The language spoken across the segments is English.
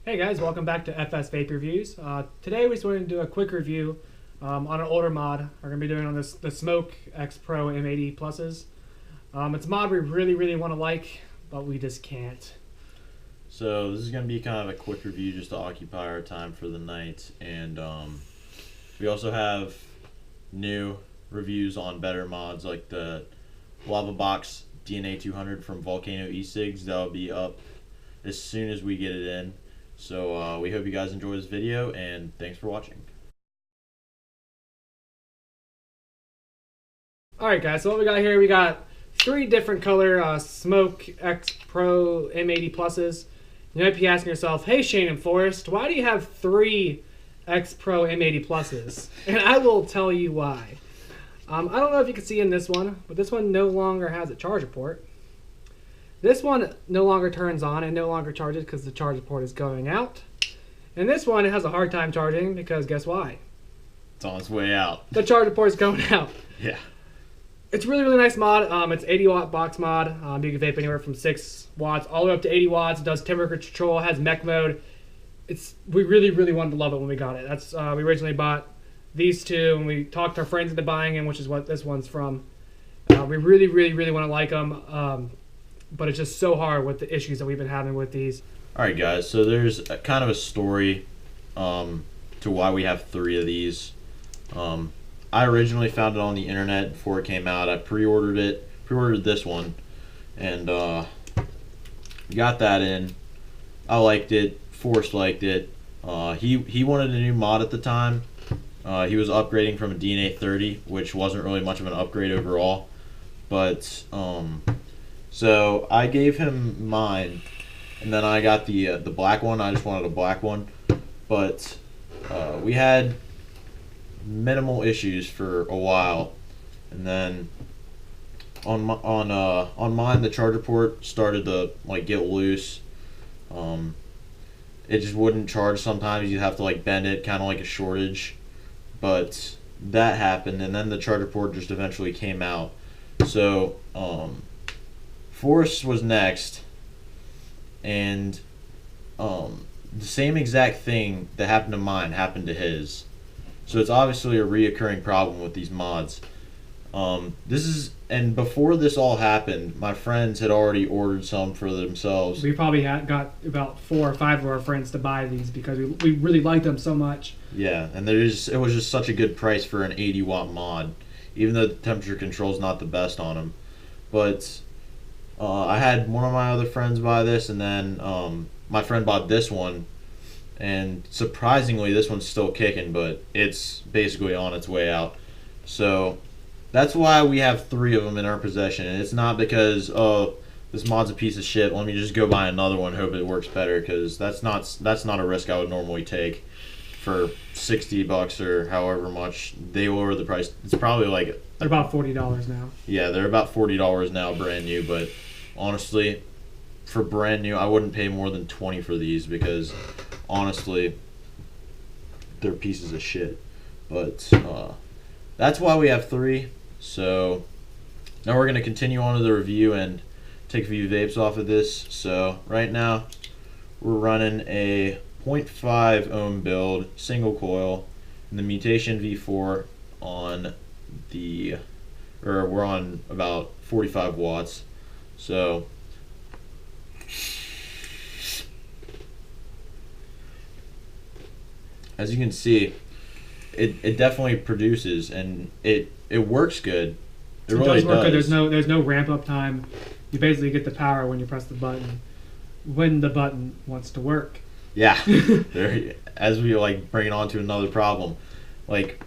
Hey guys, welcome back to FS Vape Reviews. Today we just wanted to do a quick review on an older mod. We're going to be doing on the SMOK X Pro M80 pluses. It's a mod we really want to like, but we just can't. So this is going to be kind of a quick review just to occupy our time for the night. And we also have new reviews on better mods like the Lava Box DNA 200 from Volcano eSigs. That'll be up as soon as we get it in. So we hope you guys enjoy this video, and thanks for watching. Alright guys, so what we got here, we got three different color SMOK X Pro M80 pluses. You might be asking yourself, hey Shane and Forrest, why do you have three X Pro M80 pluses? And I will tell you why. I don't know if you can see in this one, but this one no longer has a charger port. This one no longer turns on and no longer charges because the charger port is going out. And this one, it has a hard time charging because guess why? It's on its way out. The charger port is going out. Yeah. It's really nice mod. It's 80 watt box mod. You can vape anywhere from 6 watts all the way up to 80 watts. It does temperature control, has mech mode. We really wanted to love it when we got it. That's we originally bought these two and we talked our friends into buying them, which is what this one's from. We really want to like them. But it's just so hard with the issues that we've been having with these. Alright guys, so there's kind of a story to why we have three of these. I originally found it on the internet before it came out. I pre-ordered this one, and got that in. I liked it. Forrest liked it. He wanted a new mod at the time. He was upgrading from a DNA 30, which wasn't really much of an upgrade overall. But so I gave him mine, and then I got the black one. I just wanted a black one, but we had minimal issues for a while, and then on mine the charger port started to get loose. It just wouldn't charge. Sometimes you'd have to bend it, kind of like a shortage, but that happened, and then the charger port just eventually came out. So Forrest was next, and the same exact thing that happened to mine happened to his. So it's obviously a reoccurring problem with these mods. And before this all happened, my friends had already ordered some for themselves. We probably got about 4 or 5 of our friends to buy these because we really liked them so much. Yeah, and it was just such a good price for an 80 watt mod, even though the temperature control is not the best on them. But I had one of my other friends buy this, and then my friend bought this one, and surprisingly this one's still kicking, but it's basically on its way out. So that's why we have 3 of them in our possession, and it's not because this mod's a piece of shit, let me just go buy another one, hope it works better, because that's not a risk I would normally take. For $60 or however much they lower the price. It's probably they're about $40 now. Yeah, they're about $40 now brand new, but honestly for brand new I wouldn't pay more than $20 for these, because honestly they're pieces of shit. But that's why we have 3. So now we're going to continue on to the review and take a few vapes off of this. So right now we're running a 0.5 ohm build, single coil, and the Mutation V4 on we're on about 45 watts. So as you can see, it definitely produces, and it works good. It really does work good. There's no ramp up time. You basically get the power when you press the button, when the button wants to work. Yeah, as we bring it on to another problem.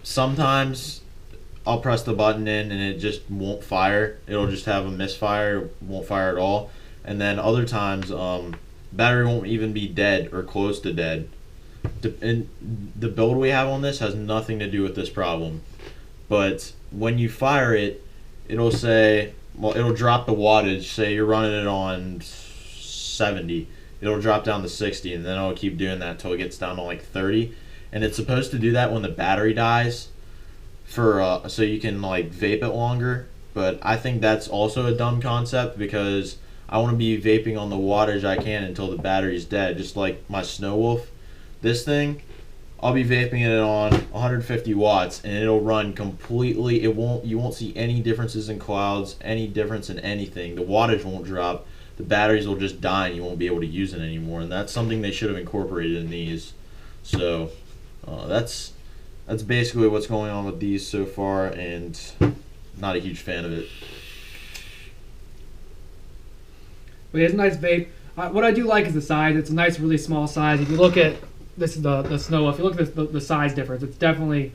Sometimes I'll press the button in and it just won't fire. It'll just have a misfire, won't fire at all. And then other times, battery won't even be dead or close to dead. And the build we have on this has nothing to do with this problem. But when you fire it, it'll say, it'll drop the wattage. Say you're running it on 70. It'll drop down to 60, and then it'll keep doing that until it gets down to 30. And it's supposed to do that when the battery dies, so you can vape it longer. But I think that's also a dumb concept, because I want to be vaping on the wattage I can until the battery's dead. Just like my Snow Wolf, this thing, I'll be vaping it on 150 watts and it'll run completely. You won't see any differences in clouds, any difference in anything. The wattage won't drop. The batteries will just die and you won't be able to use it anymore. And that's something they should have incorporated in these. So that's basically what's going on with these so far, and not a huge fan of it. But it's a nice vape. What I do like is the size. It's a nice, really small size. If you look at this is the Snow Wolf. If you look at the size difference, it's definitely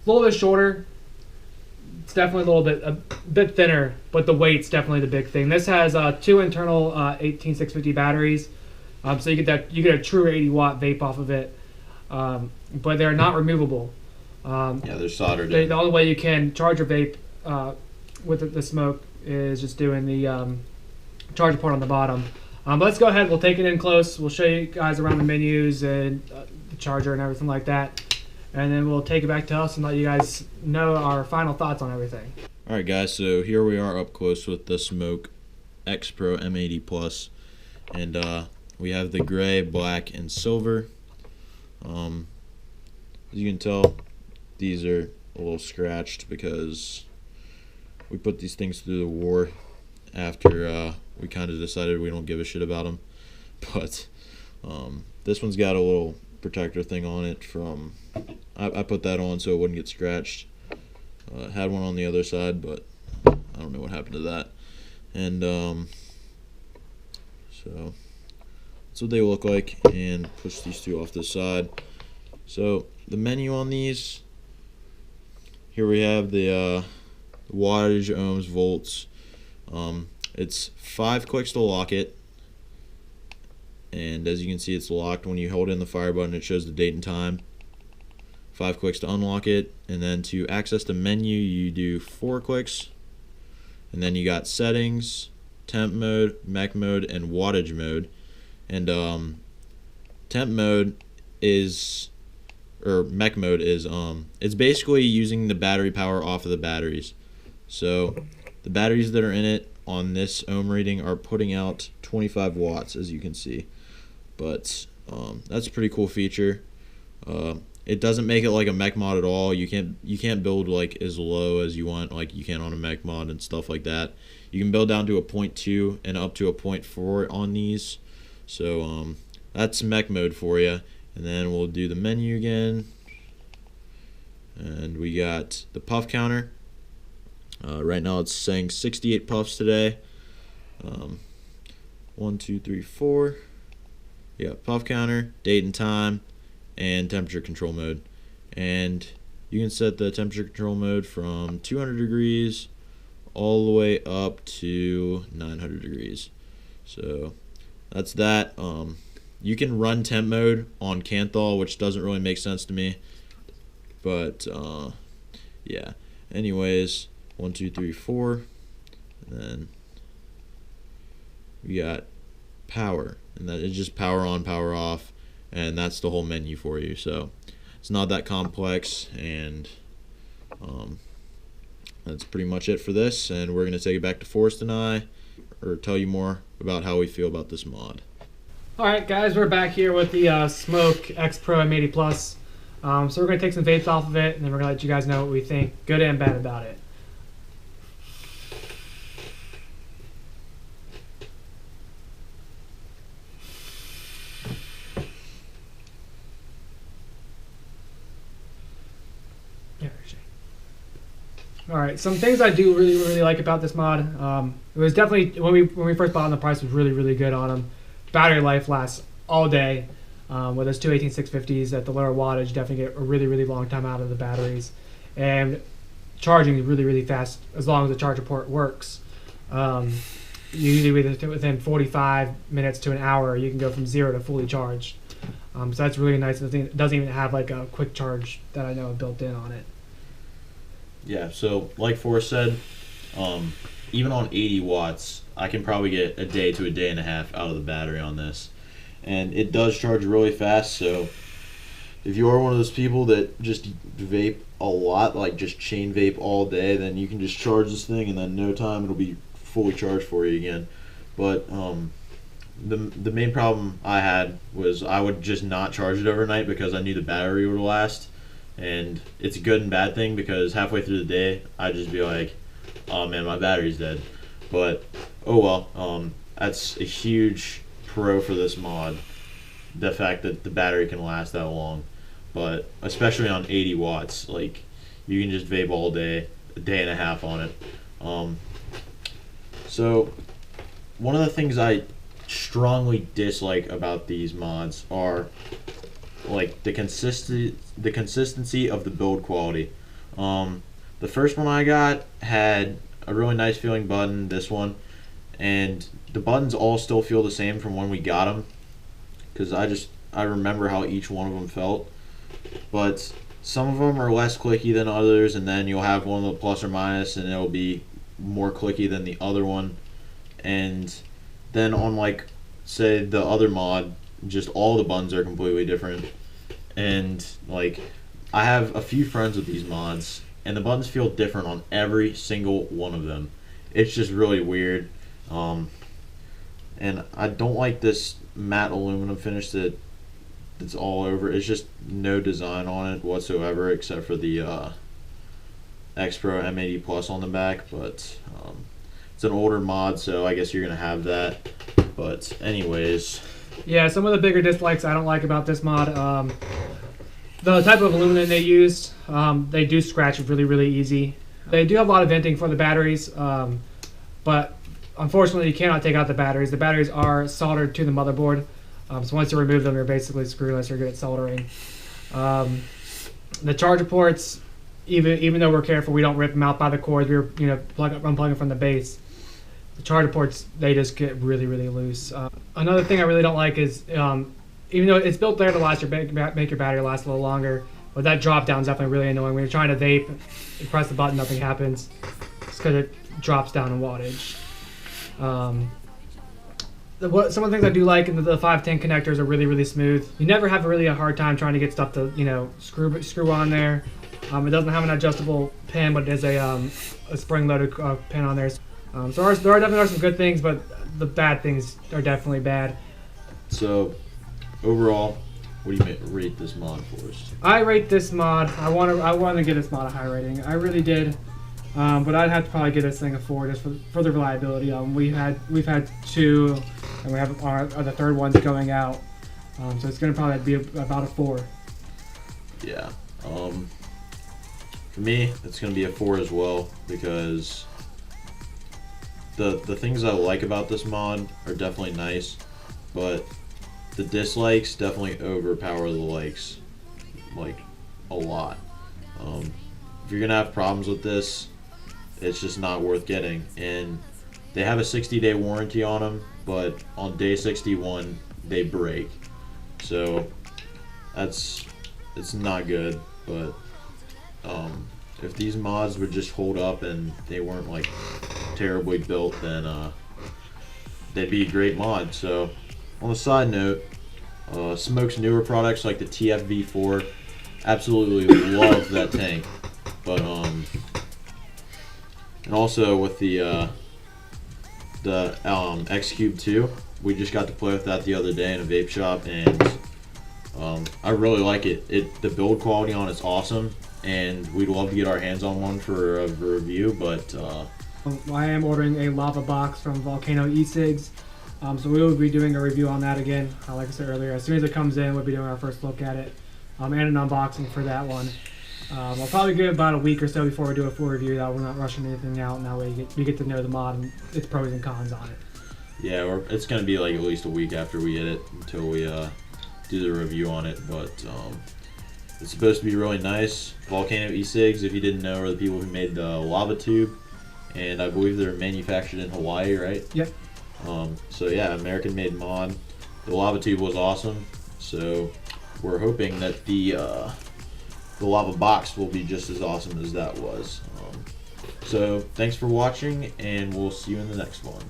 a little bit shorter. It's definitely a bit thinner, but the weight's definitely the big thing. This has 2 internal 18650 batteries, so you get a true 80-watt vape off of it. But they're not removable. Yeah, they're soldered in. The only way you can charge your vape with the smoke is just doing the charger port on the bottom. But let's go ahead. We'll take it in close. We'll show you guys around the menus and the charger and everything like that. And then we'll take it back to us and let you guys know our final thoughts on everything. All right, guys. So here we are up close with the SMOK X Pro M80 Plus, and we have the gray, black, and silver. As you can tell, these are a little scratched because we put these things through the war after we kind of decided we don't give a shit about them. But this one's got a little protector thing on it from I put that on so it wouldn't get scratched. Had one on the other side, but I don't know what happened to that. And so that's what they look like, and push these two off the side. So the menu on these, here we have the wattage, ohms, volts. It's 5 clicks to lock it, and as you can see, it's locked. When you hold in the fire button, it shows the date and time. 5 clicks to unlock it, and then to access the menu, you do 4 clicks, and then you got settings, temp mode, mech mode, and wattage mode. And temp mode is, or mech mode is, it's basically using the battery power off of the batteries. So the batteries that are in it on this ohm reading are putting out 25 watts, as you can see. But that's a pretty cool feature. It doesn't make it like a mech mod at all. You can't build like as low as you want, like you can on a mech mod and stuff like that. You can build down to a 0.2 and up to a 0.4 on these. So that's mech mode for you. And then we'll do the menu again, and we got the puff counter. Right now it's saying 68 puffs today. 1, 2, 3, 4. Yeah, puff counter, date and time, and temperature control mode. And you can set the temperature control mode from 200 degrees all the way up to 900 degrees. So that's that. You can run temp mode on Canthal, which doesn't really make sense to me. But yeah. Anyways, 1, 2, 3, 4. And then we got power, and that is just power on, power off, and that's the whole menu for you. So it's not that complex, and that's pretty much it for this. And we're gonna take it back to Forrest and I, or tell you more about how we feel about this mod. Alright guys, we're back here with the SMOK X Pro M80 Plus. So we're going to take some vapes off of it, and then we're going to let you guys know what we think, good and bad, about it. Alright, some things I do really like about this mod. It was definitely, when we first bought them, the price was really good on them. Battery life lasts all day. With those two 18650s at the lower wattage, definitely get a really long time out of the batteries. And charging is really fast as long as the charger port works. Usually within 45 minutes to an hour, you can go from 0 to fully charged. So that's really nice. It doesn't even have like a quick charge that I know built in on it. Yeah, so like Forrest said, even on 80 watts, I can probably get a day to a day and a half out of the battery on this. And it does charge really fast, so if you are one of those people that just vape a lot, like just chain vape all day, then you can just charge this thing and then in no time it'll be fully charged for you again. But the main problem I had was I would just not charge it overnight because I knew the battery would last. And it's a good and bad thing because halfway through the day I'd just be like, oh man, my battery's dead. But oh well, that's a huge pro for this mod, the fact that the battery can last that long. But especially on 80 watts, like you can just vape all day, a day and a half on it. So one of the things I strongly dislike about these mods are like the consistency of the build quality. The first one I got had a really nice feeling button, this one, and the buttons all still feel the same from when we got them, because I remember how each one of them felt. But some of them are less clicky than others, and then you'll have one of the plus or minus and it'll be more clicky than the other one. And then on, like, say the other mod, just all the buttons are completely different. And like, I have a few friends with these mods and the buttons feel different on every single one of them. It's just really weird. And I don't like this matte aluminum finish that's all over. It's just no design on it whatsoever except for the X Pro M80 Plus on the back. But it's an older mod, so I guess you're gonna have that. But anyways, yeah, some of the bigger dislikes I don't like about this mod, the type of aluminum they used, they do scratch really, really easy. They do have a lot of venting for the batteries, but unfortunately you cannot take out the batteries. The batteries are soldered to the motherboard, so once you remove them, you're basically screwed unless you're good at soldering. The charger ports, even though we're careful, we don't rip them out by the cords. We're unplugging from the base. The charger ports, they just get really, really loose. Another thing I really don't like is, even though it's built there to last make your battery last a little longer, but that drop down is definitely really annoying. When you're trying to vape, you press the button, nothing happens. It's because it drops down in wattage. Some of the things I do like, and the 510 connectors are really, really smooth. You never have really a hard time trying to get stuff to screw on there. It doesn't have an adjustable pin, but it is a spring-loaded pin on there. So there are definitely some good things, but the bad things are definitely bad. So overall, what do you rate this mod for us? I rate this mod. I want to give this mod a high rating. I really did, but I'd have to probably give this thing a 4 just for the reliability. We've had 2, and we have the third one's going out, so it's gonna probably be about a 4. Yeah. For me, it's gonna be a 4 as well, because the things I like about this mod are definitely nice, but the dislikes definitely overpower the likes, like, a lot. If you're gonna have problems with this, it's just not worth getting. And they have a 60-day warranty on them, but on day 61 they break, so it's not good. But if these mods would just hold up and they weren't like terribly built, then they'd be a great mod. So on a side note, SMOK's newer products like the TFV4, absolutely love that tank. But and also with the X Cube 2, we just got to play with that the other day in a vape shop, and I really like it. The build quality on it's awesome, and we'd love to get our hands on one for a review, but I am ordering a lava box from Volcano e-cigs, so we will be doing a review on that again. Like I said earlier, as soon as it comes in, we'll be doing our first look at it, and an unboxing for that one. We'll probably give it about a week or so before we do a full review. That we're not rushing anything out, and that way we get to know the mod and its pros and cons on it. Yeah, it's going to be like at least a week after we get it until we do the review on it, but it's supposed to be really nice. Volcano e-cigs, if you didn't know, are the people who made the lava tube, and I believe they're manufactured in Hawaii, right? Yep. So yeah, American-made mod. The lava tube was awesome, so we're hoping that the lava box will be just as awesome as that was. So thanks for watching, and we'll see you in the next one.